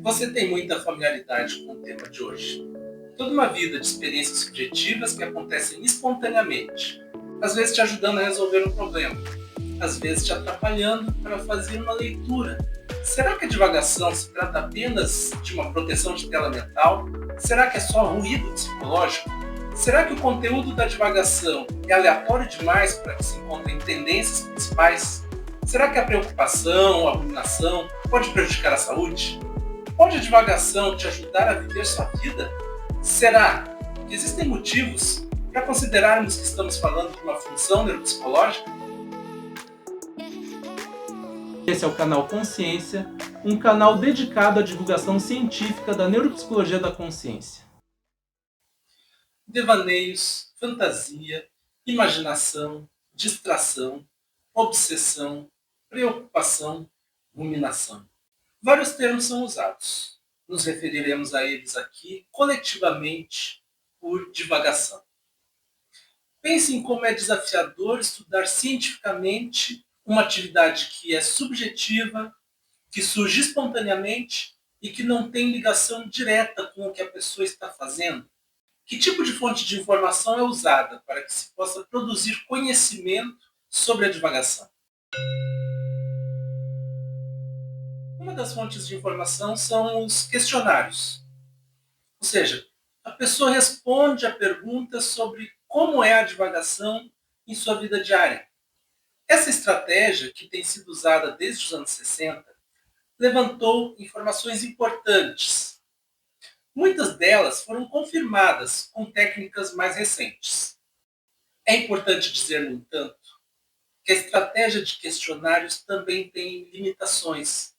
Você tem muita familiaridade com o tema de hoje. Toda uma vida de experiências subjetivas que acontecem espontaneamente, às vezes te ajudando a resolver um problema, às vezes te atrapalhando para fazer uma leitura. Será que a divagação se trata apenas de uma proteção de tela mental? Será que é só ruído psicológico? Será que o conteúdo da divagação é aleatório demais para que se encontrem tendências principais? Será que a preocupação ou a ruminação pode prejudicar a saúde? Pode a divagação te ajudar a viver sua vida? Será que existem motivos para considerarmos que estamos falando de uma função neuropsicológica? Esse é o canal Consciência, um canal dedicado à divulgação científica da neuropsicologia da consciência. Devaneios, fantasia, imaginação, distração, obsessão, preocupação, ruminação. Vários termos são usados. Nos referiremos a eles aqui coletivamente por divagação. Pense em como é desafiador estudar cientificamente uma atividade que é subjetiva, que surge espontaneamente e que não tem ligação direta com o que a pessoa está fazendo. Que tipo de fonte de informação é usada para que se possa produzir conhecimento sobre a divagação? Uma das fontes de informação são os questionários. Ou seja, a pessoa responde a perguntas sobre como é a divagação em sua vida diária. Essa estratégia, que tem sido usada desde os anos 60, levantou informações importantes. Muitas delas foram confirmadas com técnicas mais recentes. É importante dizer, no entanto, que a estratégia de questionários também tem limitações,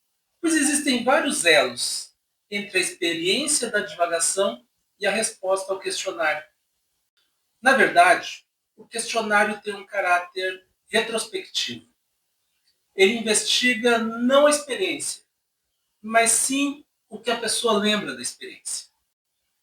pois existem vários elos entre a experiência da divagação e a resposta ao questionário. Na verdade, o questionário tem um caráter retrospectivo. Ele investiga não a experiência, mas sim o que a pessoa lembra da experiência.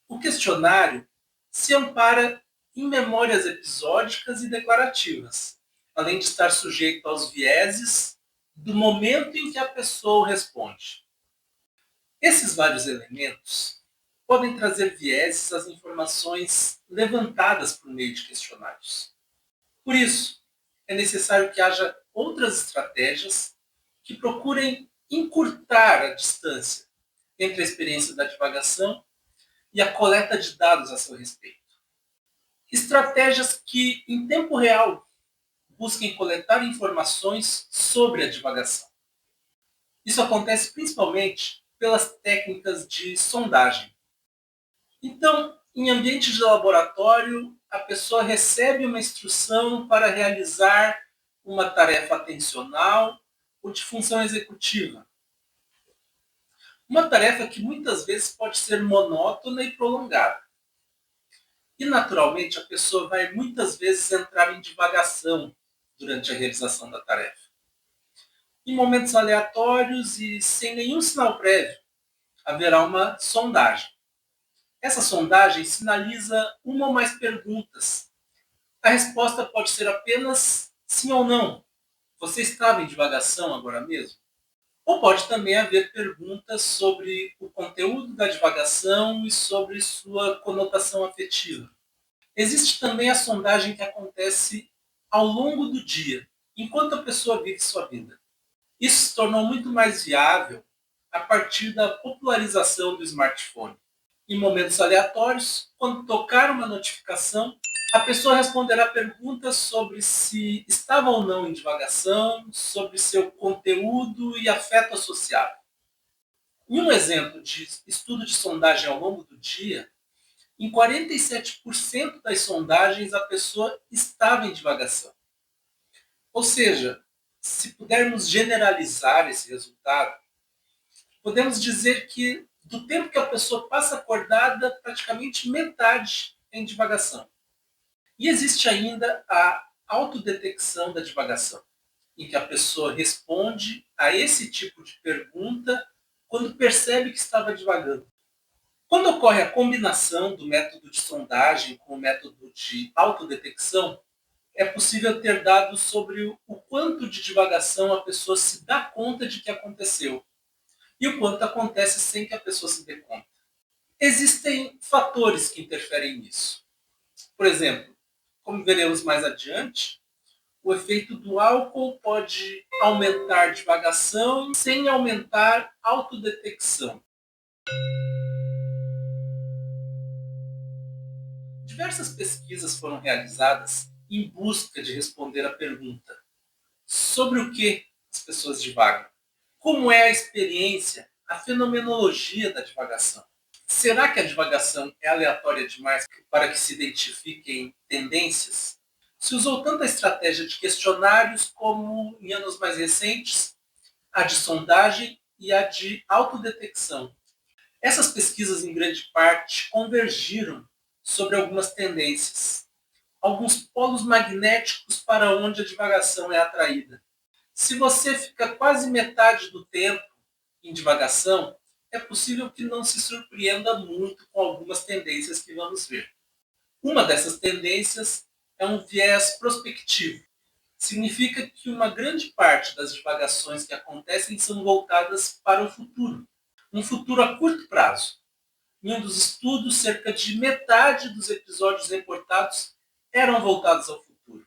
O questionário se ampara em memórias episódicas e declarativas, além de estar sujeito aos vieses do momento em que a pessoa responde. Esses vários elementos podem trazer vieses às informações levantadas por meio de questionários. Por isso, é necessário que haja outras estratégias que procurem encurtar a distância entre a experiência da divagação e a coleta de dados a seu respeito. Estratégias que, em tempo real, busquem coletar informações sobre a divagação. Isso acontece principalmente pelas técnicas de sondagem. Então, em ambiente de laboratório, a pessoa recebe uma instrução para realizar uma tarefa atencional ou de função executiva. Uma tarefa que muitas vezes pode ser monótona e prolongada. E, naturalmente, a pessoa vai muitas vezes entrar em divagação durante a realização da tarefa. Em momentos aleatórios e sem nenhum sinal prévio, haverá uma sondagem. Essa sondagem sinaliza uma ou mais perguntas. A resposta pode ser apenas sim ou não. Você estava em divagação agora mesmo? Ou pode também haver perguntas sobre o conteúdo da divagação e sobre sua conotação afetiva. Existe também a sondagem que acontece ao longo do dia, enquanto a pessoa vive sua vida. Isso se tornou muito mais viável a partir da popularização do smartphone. Em momentos aleatórios, quando tocar uma notificação, a pessoa responderá perguntas sobre se estava ou não em divagação, sobre seu conteúdo e afeto associado. Em um exemplo de estudo de sondagem ao longo do dia, em 47% das sondagens a pessoa estava em divagação. Ou seja, se pudermos generalizar esse resultado, podemos dizer que do tempo que a pessoa passa acordada, praticamente metade é em divagação. E existe ainda a autodetecção da divagação, em que a pessoa responde a esse tipo de pergunta quando percebe que estava divagando. Quando ocorre a combinação do método de sondagem com o método de autodetecção, é possível ter dados sobre o quanto de divagação a pessoa se dá conta de que aconteceu e o quanto acontece sem que a pessoa se dê conta. Existem fatores que interferem nisso. Por exemplo, como veremos mais adiante, o efeito do álcool pode aumentar divagação sem aumentar autodetecção. Diversas pesquisas foram realizadas em busca de responder à pergunta: sobre o que as pessoas divagam? Como é a experiência, a fenomenologia da divagação? Será que a divagação é aleatória demais para que se identifiquem tendências? Se usou tanto a estratégia de questionários como, em anos mais recentes, a de sondagem e a de autodetecção. Essas pesquisas, em grande parte, convergiram sobre algumas tendências, alguns polos magnéticos para onde a divagação é atraída. Se você fica quase metade do tempo em divagação, é possível que não se surpreenda muito com algumas tendências que vamos ver. Uma dessas tendências é um viés prospectivo. Significa que uma grande parte das divagações que acontecem são voltadas para o futuro, um futuro a curto prazo. Em um dos estudos, cerca de metade dos episódios reportados eram voltados ao futuro.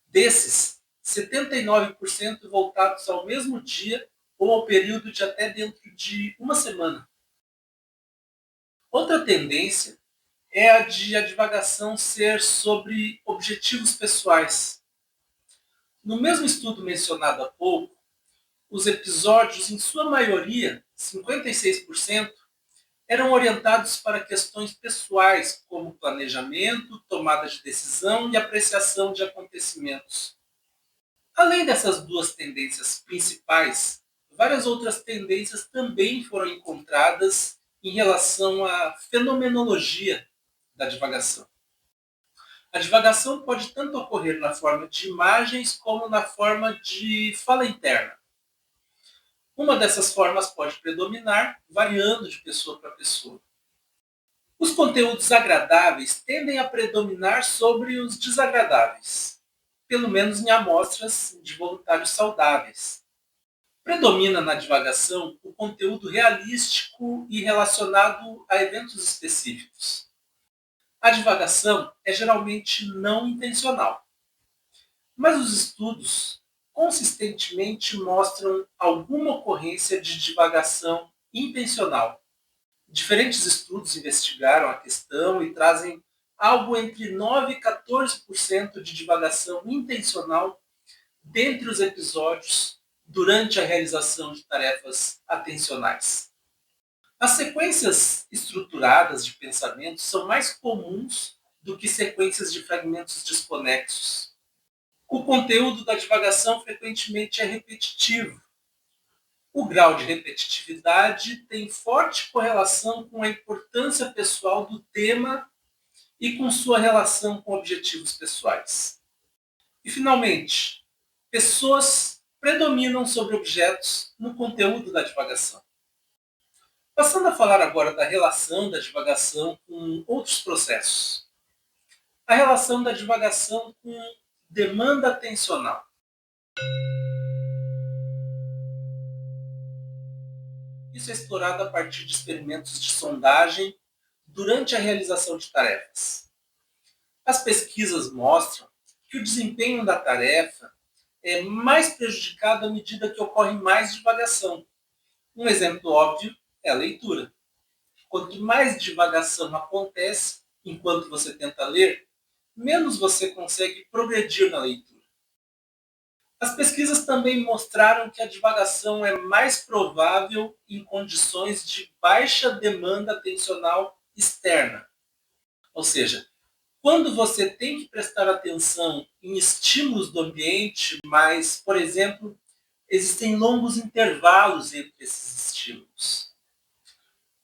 Desses, 79% voltados ao mesmo dia ou ao período de até dentro de uma semana. Outra tendência é a de a divagação ser sobre objetivos pessoais. No mesmo estudo mencionado há pouco, os episódios, em sua maioria, 56%, eram orientados para questões pessoais, como planejamento, tomada de decisão e apreciação de acontecimentos. Além dessas duas tendências principais, várias outras tendências também foram encontradas em relação à fenomenologia da divagação. A divagação pode tanto ocorrer na forma de imagens como na forma de fala interna. Uma dessas formas pode predominar, variando de pessoa para pessoa. Os conteúdos agradáveis tendem a predominar sobre os desagradáveis, pelo menos em amostras de voluntários saudáveis. Predomina na divagação o conteúdo realístico e relacionado a eventos específicos. A divagação é geralmente não intencional, mas os estudos consistentemente mostram alguma ocorrência de divagação intencional. Diferentes estudos investigaram a questão e trazem algo entre 9% e 14% de divagação intencional dentre os episódios durante a realização de tarefas atencionais. As sequências estruturadas de pensamento são mais comuns do que sequências de fragmentos desconexos. O conteúdo da divagação frequentemente é repetitivo. O grau de repetitividade tem forte correlação com a importância pessoal do tema e com sua relação com objetivos pessoais. E, finalmente, pessoas predominam sobre objetos no conteúdo da divagação. Passando a falar agora da relação da divagação com outros processos. A relação da divagação com demanda atencional. Isso é explorado a partir de experimentos de sondagem durante a realização de tarefas. As pesquisas mostram que o desempenho da tarefa é mais prejudicado à medida que ocorre mais divagação. Um exemplo óbvio é a leitura. Quanto mais divagação acontece enquanto você tenta ler, menos você consegue progredir na leitura. As pesquisas também mostraram que a divagação é mais provável em condições de baixa demanda atencional externa. Ou seja, quando você tem que prestar atenção em estímulos do ambiente, mas, por exemplo, existem longos intervalos entre esses estímulos.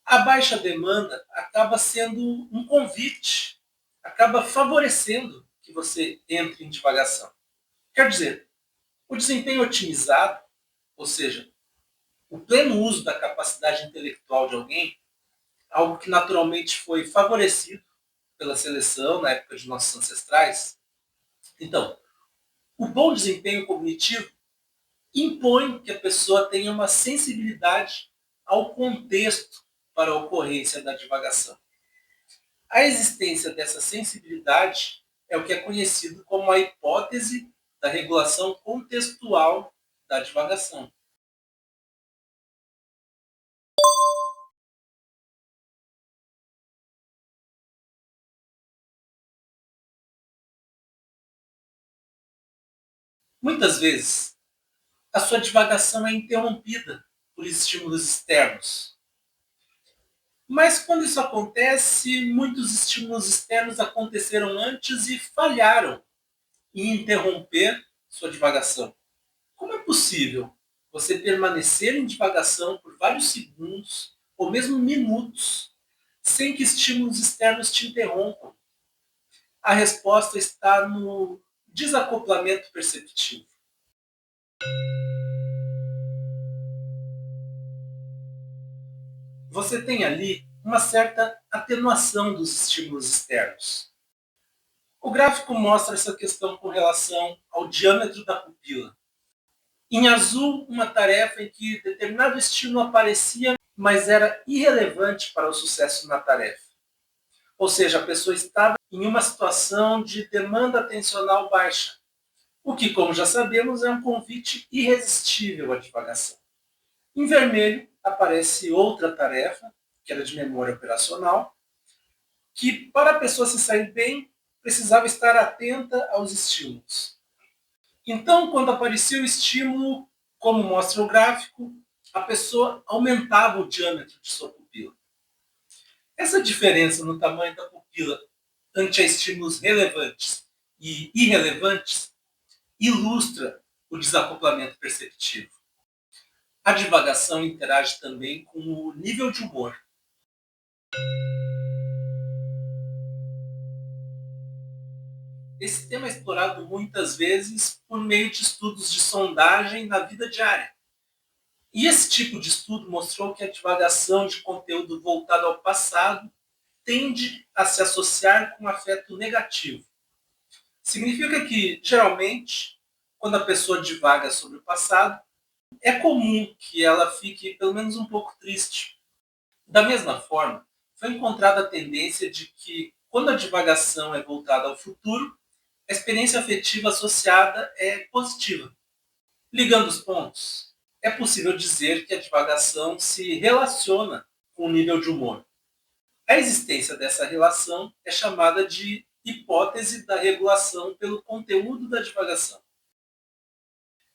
A baixa demanda acaba sendo um convite, acaba favorecendo que você entre em divagação. Quer dizer, o desempenho otimizado, ou seja, o pleno uso da capacidade intelectual de alguém, algo que naturalmente foi favorecido pela seleção na época de nossos ancestrais. Então, o bom desempenho cognitivo impõe que a pessoa tenha uma sensibilidade ao contexto para a ocorrência da divagação. A existência dessa sensibilidade é o que é conhecido como a hipótese da regulação contextual da divagação. Muitas vezes, a sua divagação é interrompida por estímulos externos. Mas quando isso acontece, muitos estímulos externos aconteceram antes e falharam em interromper sua divagação. Como é possível você permanecer em divagação por vários segundos ou mesmo minutos sem que estímulos externos te interrompam? A resposta está no desacoplamento perceptivo. Você tem ali uma certa atenuação dos estímulos externos. O gráfico mostra essa questão com relação ao diâmetro da pupila. Em azul, uma tarefa em que determinado estímulo aparecia, mas era irrelevante para o sucesso na tarefa. Ou seja, a pessoa estava em uma situação de demanda atencional baixa, o que, como já sabemos, é um convite irresistível à divagação. Em vermelho, aparece outra tarefa, que era de memória operacional, que para a pessoa se sair bem, precisava estar atenta aos estímulos. Então, quando aparecia o estímulo, como mostra o gráfico, a pessoa aumentava o diâmetro de sua pupila. Essa diferença no tamanho da pupila ante a estímulos relevantes e irrelevantes ilustra o desacoplamento perceptivo. A divagação interage também com o nível de humor. Esse tema é explorado muitas vezes por meio de estudos de sondagem na vida diária. E esse tipo de estudo mostrou que a divagação de conteúdo voltado ao passado tende a se associar com afeto negativo. Significa que, geralmente, quando a pessoa divaga sobre o passado, é comum que ela fique pelo menos um pouco triste. Da mesma forma, foi encontrada a tendência de que, quando a divagação é voltada ao futuro, a experiência afetiva associada é positiva. Ligando os pontos, é possível dizer que a divagação se relaciona com o nível de humor. A existência dessa relação é chamada de hipótese da regulação pelo conteúdo da divagação.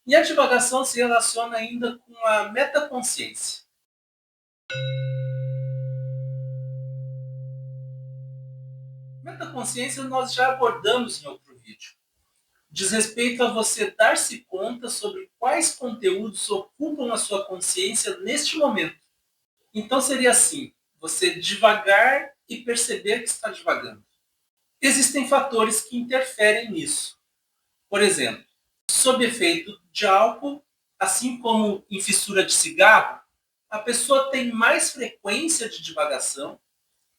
E a divagação se relaciona ainda com a metaconsciência. Metaconsciência nós já abordamos em outro vídeo. Diz respeito a você dar-se conta sobre quais conteúdos ocupam a sua consciência neste momento. Então seria assim, você divagar e perceber que está divagando. Existem fatores que interferem nisso. Por exemplo, sob efeito de álcool, assim como em fissura de cigarro, a pessoa tem mais frequência de divagação,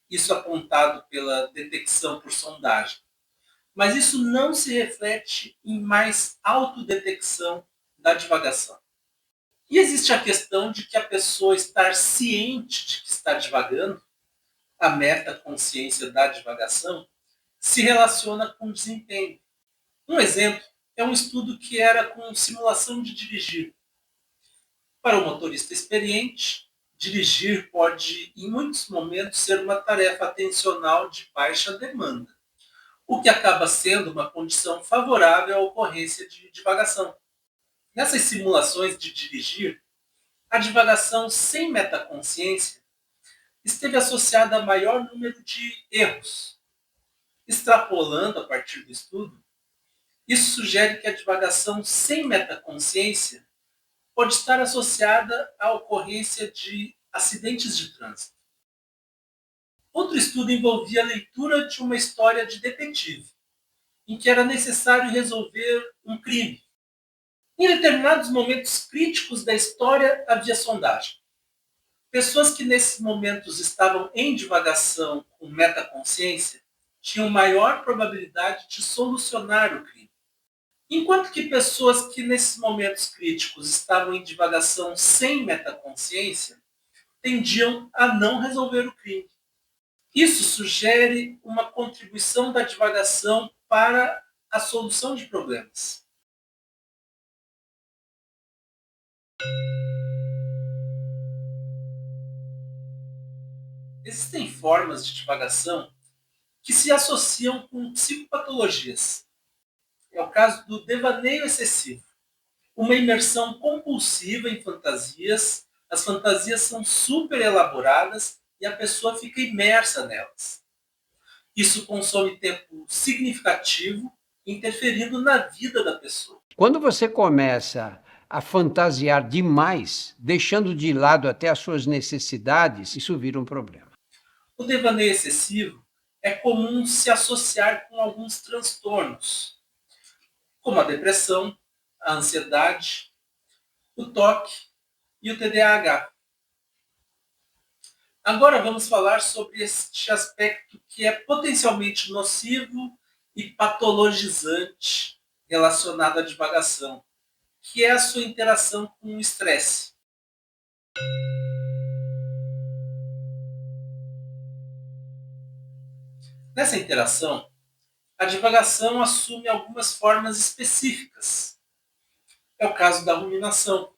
isso apontado pela detecção por sondagem. Mas isso não se reflete em mais autodetecção da divagação. E existe a questão de que a pessoa estar ciente de que está divagando, a metaconsciência da divagação, se relaciona com o desempenho. Um exemplo é um estudo que era com simulação de dirigir. Para o motorista experiente, dirigir pode, em muitos momentos, ser uma tarefa atencional de baixa demanda, o que acaba sendo uma condição favorável à ocorrência de divagação. Nessas simulações de dirigir, a divagação sem metaconsciência esteve associada a maior número de erros. Extrapolando a partir do estudo, isso sugere que a divagação sem metaconsciência pode estar associada à ocorrência de acidentes de trânsito. Outro estudo envolvia a leitura de uma história de detetive, em que era necessário resolver um crime. Em determinados momentos críticos da história havia sondagem. Pessoas que nesses momentos estavam em divagação com metaconsciência tinham maior probabilidade de solucionar o crime. Enquanto que pessoas que nesses momentos críticos estavam em divagação sem metaconsciência tendiam a não resolver o crime. Isso sugere uma contribuição da divagação para a solução de problemas. Existem formas de divagação que se associam com psicopatologias. É o caso do devaneio excessivo, uma imersão compulsiva em fantasias. As fantasias são super elaboradas e a pessoa fica imersa nelas. Isso consome tempo significativo, interferindo na vida da pessoa. Quando você começa a fantasiar demais, deixando de lado até as suas necessidades, isso vira um problema. O devaneio excessivo é comum se associar com alguns transtornos, como a depressão, a ansiedade, o toque e o TDAH. Agora vamos falar sobre este aspecto que é potencialmente nocivo e patologizante relacionado à divagação, que é a sua interação com o estresse. Nessa interação, a divagação assume algumas formas específicas. É o caso da ruminação,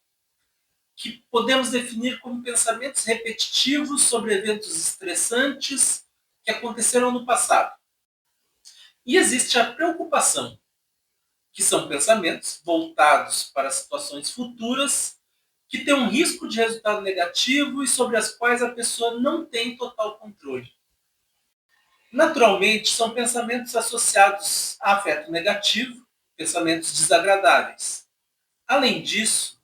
que podemos definir como pensamentos repetitivos sobre eventos estressantes que aconteceram no passado. E existe a preocupação, que são pensamentos voltados para situações futuras que têm um risco de resultado negativo e sobre as quais a pessoa não tem total controle. Naturalmente, são pensamentos associados a afeto negativo, pensamentos desagradáveis. Além disso,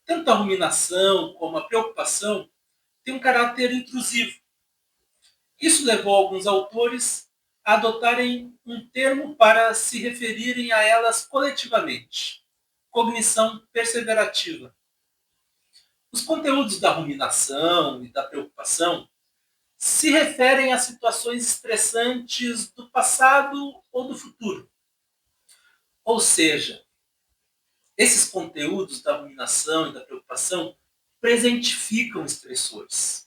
tanto a ruminação como a preocupação têm um caráter intrusivo. Isso levou alguns autores a adotarem um termo para se referirem a elas coletivamente: cognição perseverativa. Os conteúdos da ruminação e da preocupação se referem a situações estressantes do passado ou do futuro. Ou seja, esses conteúdos da ruminação e da preocupação presentificam estressores.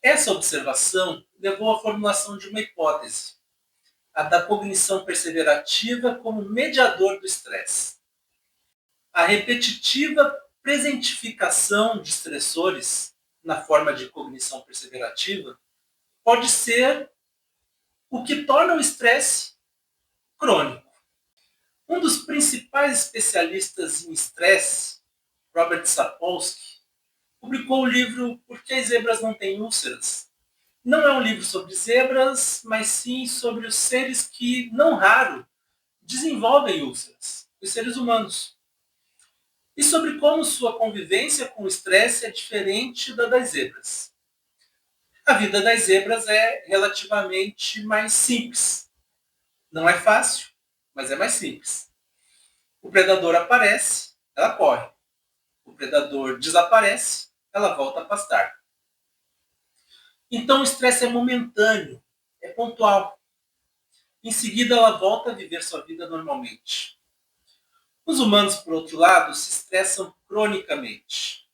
Essa observação levou à formulação de uma hipótese, a da cognição perseverativa como mediador do estresse. A repetitiva presentificação de estressores na forma de cognição perseverativa pode ser o que torna o estresse crônico. Um dos principais especialistas em estresse, Robert Sapolsky, publicou o livro Por que as Zebras Não Têm Úlceras? Não é um livro sobre zebras, mas sim sobre os seres que, não raro, desenvolvem úlceras, os seres humanos. E sobre como sua convivência com o estresse é diferente da das zebras. A vida das zebras é relativamente mais simples. Não é fácil, mas é mais simples. O predador aparece, ela corre. O predador desaparece, ela volta a pastar. Então o estresse é momentâneo, é pontual. Em seguida ela volta a viver sua vida normalmente. Os humanos, por outro lado, se estressam cronicamente.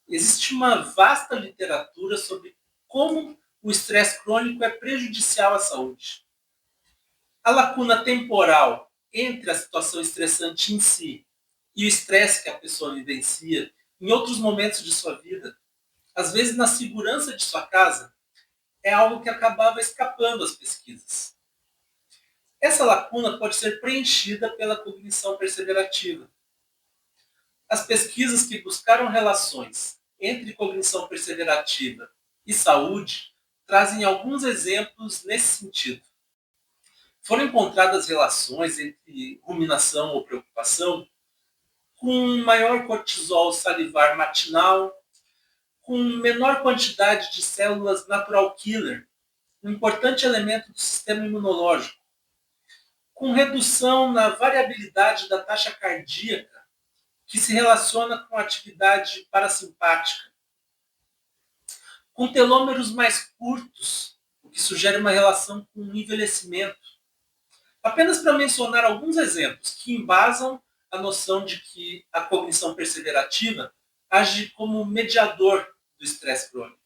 Existe uma vasta literatura sobre como o estresse crônico é prejudicial à saúde. A lacuna temporal entre a situação estressante em si e o estresse que a pessoa vivencia em outros momentos de sua vida, às vezes na segurança de sua casa, é algo que acabava escapando às pesquisas. Essa lacuna pode ser preenchida pela cognição perseverativa. As pesquisas que buscaram relações entre cognição perseverativa e saúde trazem alguns exemplos nesse sentido. Foram encontradas relações entre ruminação ou preocupação com maior cortisol salivar matinal, com menor quantidade de células natural killer, um importante elemento do sistema imunológico, com redução na variabilidade da taxa cardíaca, que se relaciona com a atividade parasimpática, com telômeros mais curtos, o que sugere uma relação com o envelhecimento. Apenas para mencionar alguns exemplos que embasam a noção de que a cognição perseverativa age como mediador do estresse crônico.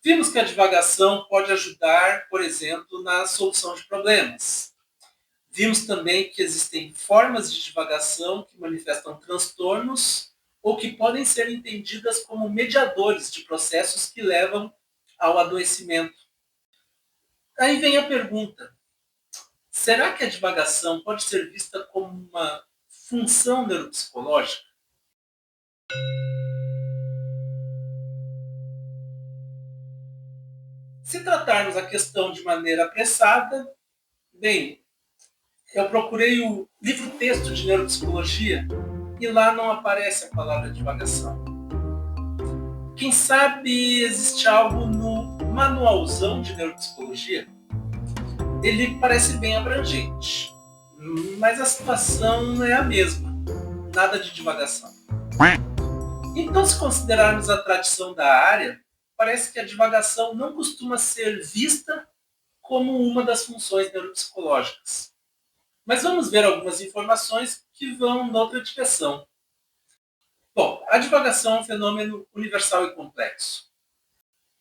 Vimos que a divagação pode ajudar, por exemplo, na solução de problemas. Vimos também que existem formas de divagação que manifestam transtornos ou que podem ser entendidas como mediadores de processos que levam ao adoecimento. Aí vem a pergunta: será que a divagação pode ser vista como uma função neuropsicológica? Se tratarmos a questão de maneira apressada, bem, eu procurei o livro-texto de neuropsicologia e lá não aparece a palavra divagação. Quem sabe existe algo no manualzão de neuropsicologia? Ele parece bem abrangente, mas a situação é a mesma, nada de divagação. Então, se considerarmos a tradição da área, parece que a divagação não costuma ser vista como uma das funções neuropsicológicas. Mas vamos ver algumas informações que vão noutra direção. Bom, a divagação é um fenômeno universal e complexo.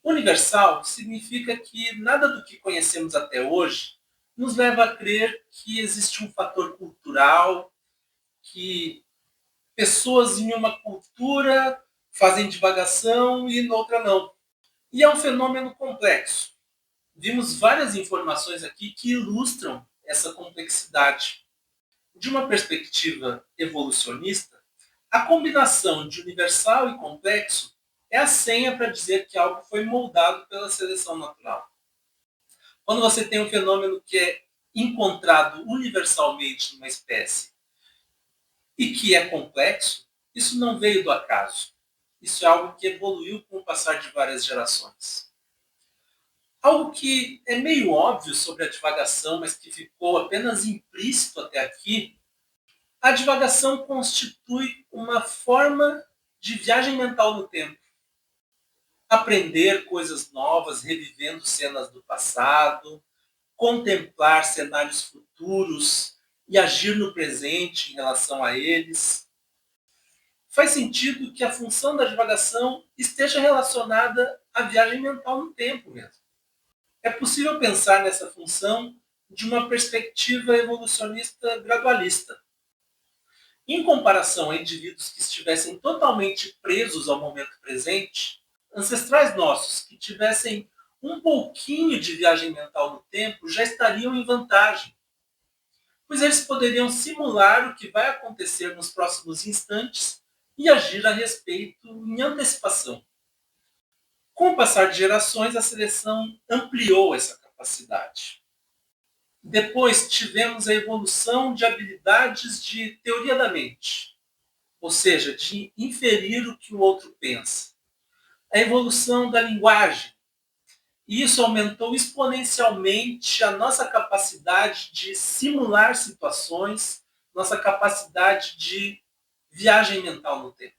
Universal significa que nada do que conhecemos até hoje nos leva a crer que existe um fator cultural, que pessoas em uma cultura fazem divagação e noutra não. E é um fenômeno complexo. Vimos várias informações aqui que ilustram essa complexidade. De uma perspectiva evolucionista, a combinação de universal e complexo é a senha para dizer que algo foi moldado pela seleção natural. Quando você tem um fenômeno que é encontrado universalmente numa espécie e que é complexo, isso não veio do acaso. Isso é algo que evoluiu com o passar de várias gerações. Algo que é meio óbvio sobre a divagação, mas que ficou apenas implícito até aqui: a divagação constitui uma forma de viagem mental no tempo. Aprender coisas novas, revivendo cenas do passado, contemplar cenários futuros e agir no presente em relação a eles. Faz sentido que a função da divagação esteja relacionada à viagem mental no tempo mesmo. É possível pensar nessa função de uma perspectiva evolucionista gradualista. Em comparação a indivíduos que estivessem totalmente presos ao momento presente, ancestrais nossos que tivessem um pouquinho de viagem mental no tempo já estariam em vantagem, pois eles poderiam simular o que vai acontecer nos próximos instantes e agir a respeito em antecipação. Com o passar de gerações, a seleção ampliou essa capacidade. Depois tivemos a evolução de habilidades de teoria da mente, ou seja, de inferir o que o outro pensa. A evolução da linguagem. E isso aumentou exponencialmente a nossa capacidade de simular situações, nossa capacidade de viagem mental no tempo.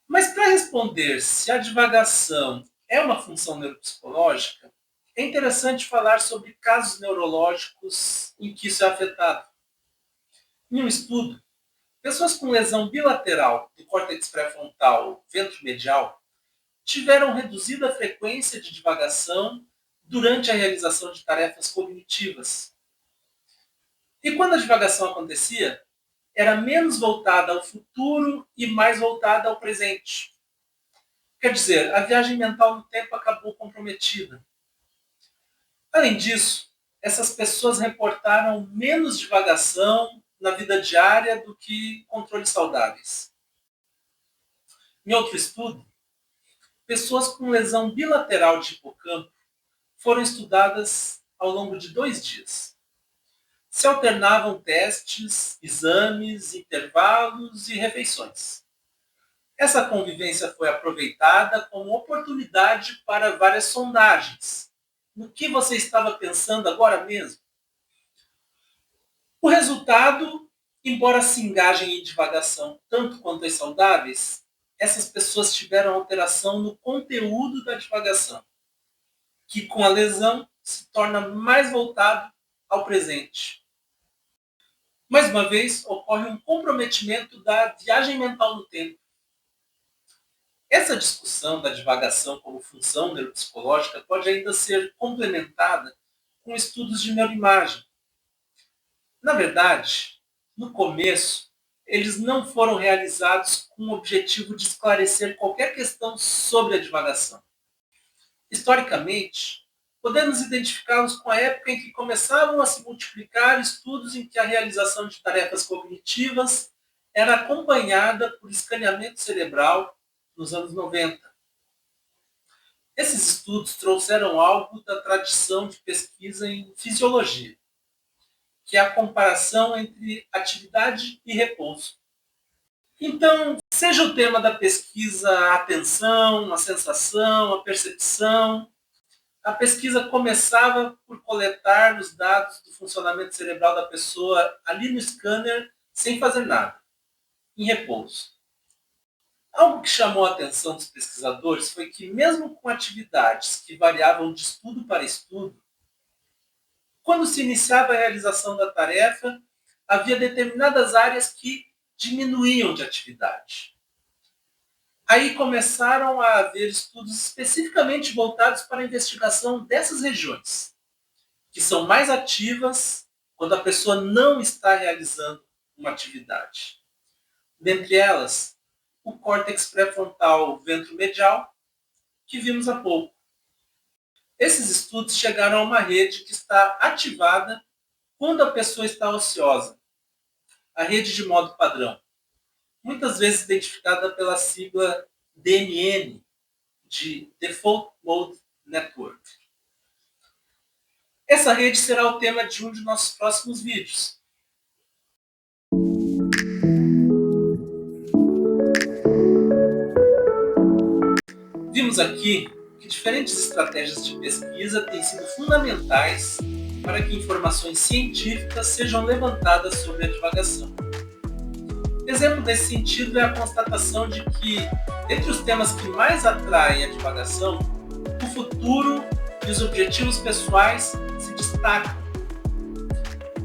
Mas para responder se a divagação é uma função neuropsicológica, é interessante falar sobre casos neurológicos em que isso é afetado. Em um estudo, pessoas com lesão bilateral do córtex pré-frontal ventromedial tiveram reduzida frequência de divagação durante a realização de tarefas cognitivas. E quando a divagação acontecia, era menos voltada ao futuro e mais voltada ao presente. Quer dizer, a viagem mental no tempo acabou comprometida. Além disso, essas pessoas reportaram menos divagação na vida diária do que controles saudáveis. Em outro estudo, pessoas com lesão bilateral de hipocampo foram estudadas ao longo de 2 dias. Se alternavam testes, exames, intervalos e refeições. Essa convivência foi aproveitada como oportunidade para várias sondagens. No que você estava pensando agora mesmo? O resultado, embora se engajem em divagação tanto quanto as saudáveis, essas pessoas tiveram alteração no conteúdo da divagação. que com a lesão se torna mais voltado ao presente. Mais uma vez, ocorre um comprometimento da viagem mental no tempo. Essa discussão da divagação como função neuropsicológica pode ainda ser complementada com estudos de neuroimagem. Na verdade, no começo, eles não foram realizados com o objetivo de esclarecer qualquer questão sobre a divagação. Historicamente, podemos identificá-los com a época em que começavam a se multiplicar estudos em que a realização de tarefas cognitivas era acompanhada por escaneamento cerebral nos anos 90. Esses estudos trouxeram algo da tradição de pesquisa em fisiologia, que é a comparação entre atividade e repouso. Então, seja o tema da pesquisa a atenção, a sensação, a percepção, a pesquisa começava por coletar os dados do funcionamento cerebral da pessoa ali no scanner, sem fazer nada, em repouso. Algo que chamou a atenção dos pesquisadores foi que, mesmo com atividades que variavam de estudo para estudo, quando se iniciava a realização da tarefa, havia determinadas áreas que diminuíam de atividade. Aí começaram a haver estudos especificamente voltados para a investigação dessas regiões, que são mais ativas quando a pessoa não está realizando uma atividade. Dentre elas, o córtex pré-frontal ventromedial, que vimos há pouco. Esses estudos chegaram a uma rede que está ativada quando a pessoa está ociosa, a rede de modo padrão, muitas vezes identificada pela sigla DMN, de Default Mode Network. Essa rede será o tema de um de nossos próximos vídeos. Vimos aqui que diferentes estratégias de pesquisa têm sido fundamentais para que informações científicas sejam levantadas sobre a divagação. Exemplo desse sentido é a constatação de que, entre os temas que mais atraem a divagação, o futuro e os objetivos pessoais se destacam.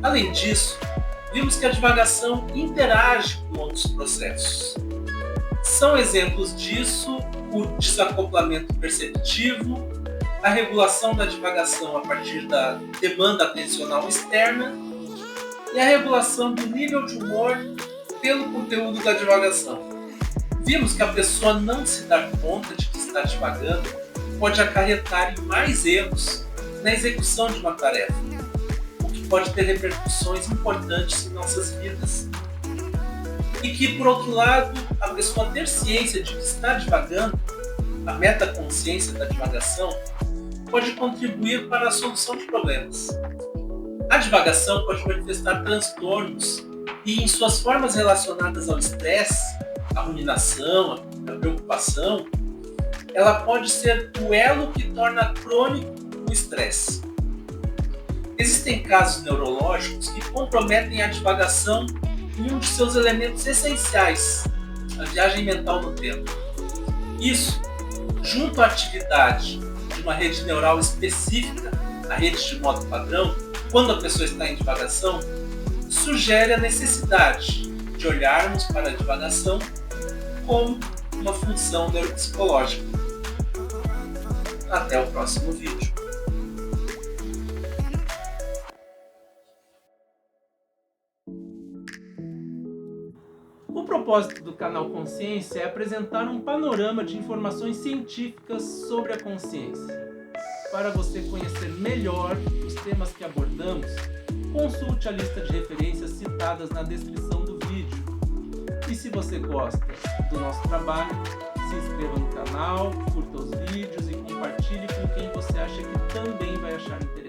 Além disso, vimos que a divagação interage com outros processos. São exemplos disso o desacoplamento perceptivo, a regulação da divagação a partir da demanda atencional externa e a regulação do nível de humor pelo conteúdo da divagação. Vimos que a pessoa não se dar conta de que está divagando pode acarretar em mais erros na execução de uma tarefa, o que pode ter repercussões importantes em nossas vidas. E que, por outro lado, a pessoa ter ciência de que está divagando, a metaconsciência da divagação, pode contribuir para a solução de problemas. A divagação pode manifestar transtornos e, em suas formas relacionadas ao estresse, à ruminação, à preocupação, ela pode ser o elo que torna crônico o estresse. Existem casos neurológicos que comprometem a divagação em um de seus elementos essenciais, a viagem mental no tempo. Isso, junto à atividade de uma rede neural específica, a rede de modo padrão, quando a pessoa está em divagação, sugere a necessidade de olharmos para a divagação como uma função neuropsicológica. Até o próximo vídeo. O propósito do canal Consciência é apresentar um panorama de informações científicas sobre a consciência. Para você conhecer melhor os temas que abordamos, consulte a lista de referências citadas na descrição do vídeo. E se você gosta do nosso trabalho, se inscreva no canal, curta os vídeos e compartilhe com quem você acha que também vai achar interessante.